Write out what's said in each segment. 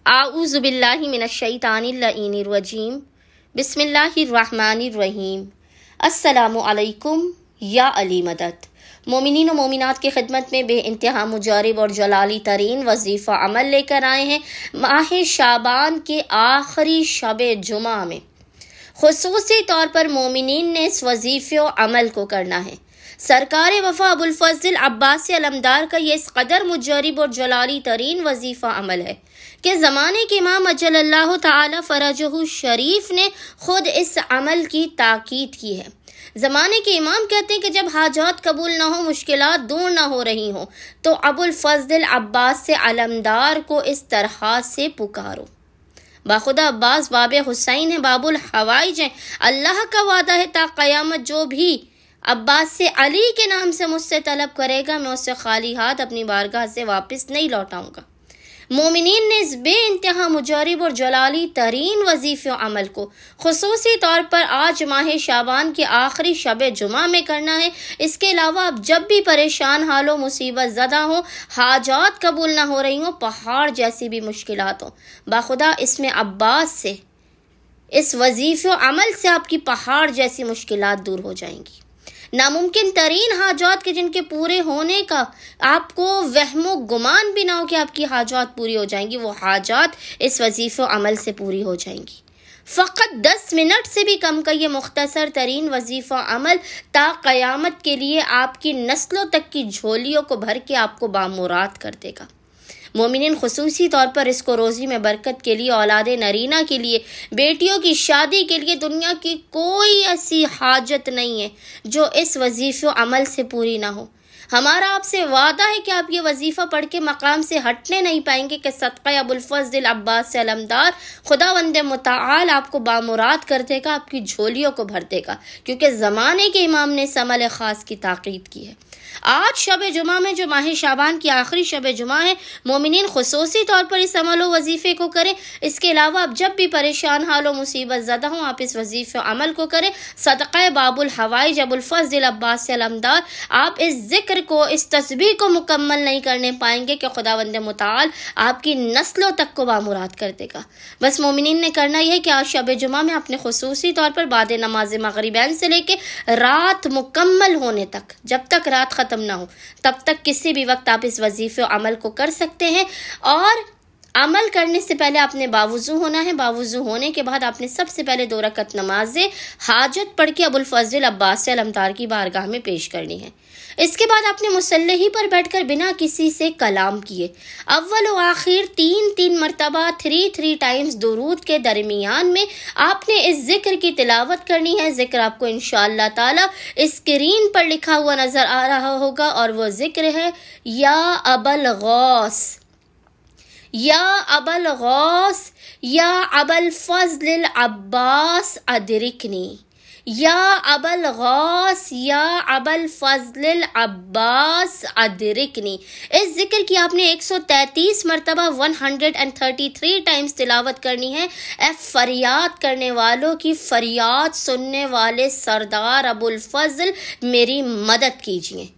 आऊज़ु बिल्लाहि मिनश्शैतानिर रजीम। बिस्मिल्लाहिर्रहमानिर्रहीम। अस्सलामु अलैकुम या अली मदद। मोमिनीन व मोमिनात की खिदमत में बेइंतहा मुजारिब और जलाली तरीन वजीफ़ा अमल लेकर आए हैं। माह शाबान के आखिरी शब जुमा में खुसूसी तौर पर मोमिनीन ने इस वजीफ़े अमल को करना है। सरकार वफा अबुल फज़ल अब्बास अलमदार का ये इस कदर मुजरिब और जलाली तरीन वजीफ़ा अमल है कि ज़माने के इमाम अजल्लल्लाहु ताला फ़रजहु शरीफ ने खुद इस अमल की ताकीद की है। ज़माने के इमाम कहते हैं कि जब हाजात कबूल ना हो, मुश्किलात दूर ना हो रही हो, तो अबुल फज़ल अब्बास से अलमदार को इस तरह से पुकारो। बाखुदा अब्बास बाबे हुसैन है, बाबुल हवाइज हैं। अल्लाह का वादा है ता क़यामत जो भी अब्बास से अली के नाम से मुझसे तलब करेगा, मैं उससे खाली हाथ अपनी बारगाह से वापस नहीं लौटाऊंगा। मोमिनीन ने इस बेइंतहा मुजरिब और जलाली तरीन वजीफ़े अमल को खुसूसी तौर पर आज माह शाबान के आखिरी शब जुमा में करना है। इसके अलावा आप जब भी परेशान हाल हो, मुसीबत ज़दा हो, हाजात कबूल ना हो रही हो, पहाड़ जैसी भी मुश्किलात हो, बाखुदा इसमें अब्बास से, इस वजीफ़े अमल से आपकी पहाड़ जैसी मुश्किलात दूर हो जाएंगी। नामुमकिन तरीन हाजात के जिनके पूरे होने का आपको वहमो गुमान भी ना हो कि आपकी हाजात पूरी हो जाएंगी, वो हाजात इस वजीफ़े अमल से पूरी हो जाएंगी। फ़कत 10 मिनट से भी कम का ये मुख्तसर तरीन वजीफ़ा अमल ता क़यामत के लिए आपकी नस्लों तक की झोलियों को भर के आपको बामुराद कर देगा। मोमिनीन खुसूसी तौर पर इसको रोज़ी में बरकत के लिए, औलाद नरीना के लिए, बेटियों की शादी के लिए दुनिया की कोई ऐसी हाजत नहीं है जो इस वजीफ़े अमल से पूरी ना हो। हमारा आपसे वादा है कि आप ये वजीफ़ा पढ़ के मकाम से हटने नहीं पाएंगे कि सदक़ा अबुल फज़ल अब्बास अलमदार खुदावंद मुताल आपको बामुराद कर देगा, आपकी झोलियों को भर देगा, क्योंकि ज़माने के इमाम ने इस अमल ख़ास की ताकीद की है। आज शब जुमा में जो माह शाबान की आखिरी शब जुमा है, मोमिनीन खुसूसी तौर पर इस अमल वजीफ़े को करें। इसके अलावा आप जब भी परेशान हाल हो, मुसीबत ज़दा हो, आप इस वजीफ़े अमल को करें। सदक़ा बाबुल हवाइज अबुल फज़ल अब्बास अलमदार, आप इस जिक्र को, इस तस्बीह को मुकम्मल नहीं करने पाएंगे कि खुदावंद मुताल आपकी नस्लों तक को बामुराद कर देगा। बस मोमिनीन ने करना यह है कि आज शब जुमा में अपने खुसूसी तौर पर बाद नमाज मगरिबैन से लेके रात मुकम्मल होने तक, जब तक रात ख़त्म ना हो तब तक किसी भी वक्त आप इस वजीफ़े अमल को कर सकते हैं। और अमल करने से पहले आपने बावुज़ू होना है। बावुज़ू होने के बाद आपने सबसे पहले 2 रकत नमाज हाजत पढ़ के अबुल फज़ल अब्बास अलमदार की बारगाह में पेश करनी है। इसके बाद आपने मुसल्ले ही पर बैठकर बिना किसी से कलाम किए अव्वल व आखिर 3 मरतबा 3 टाइम्स दुरूद के दरमियान में आपने इस जिक्र की तिलावत करनी है। जिक्र आपको इंशाअल्लाह ताला स्क्रीन पर लिखा हुआ नजर आ रहा होगा और वो जिक्र है या अबल गौस, या अबल गौस, या अबल फज़ल अब्बास अदरिकनी, या अबल गौस, या अबल फज़ल अब्बास अदरिकनी। इस जिक्र की आपने 133 मरतबा 133 टाइम्स तिलावत करनी है। फरियाद करने वालों की फरियाद सुनने वाले सरदार अबुल फज़ल मेरी मदद कीजिए।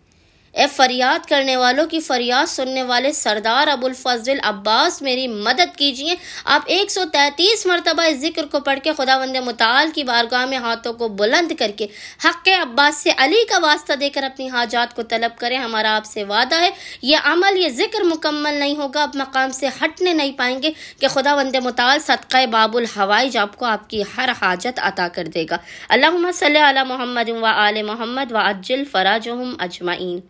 फरियाद करने वालों की फरियाद सुनने वाले सरदार अबुल फज़ल अब्बास मेरी मदद कीजिए। आप 133 मरतबा इस जिक्र को पढ़ के खुदावंद मुताल की बारगाह में हाथों को बुलंद करके हक़ अब्बास से अली का वास्ता देकर अपनी हाजात को तलब करें। हमारा आपसे वादा है यह अमल, ये जिक्र मुकम्मल नहीं होगा, आप मकाम से हटने नहीं पाएंगे कि खुदावंद मुताल सदक़ा बाबुल हवाइज आपको आपकी हर हाजत अता कर देगा। अल्लाहुम्मा सल्ली अला मुहम्मद व आले मुहम्मद व अज्जिल फ़राजहुम अजमाइन।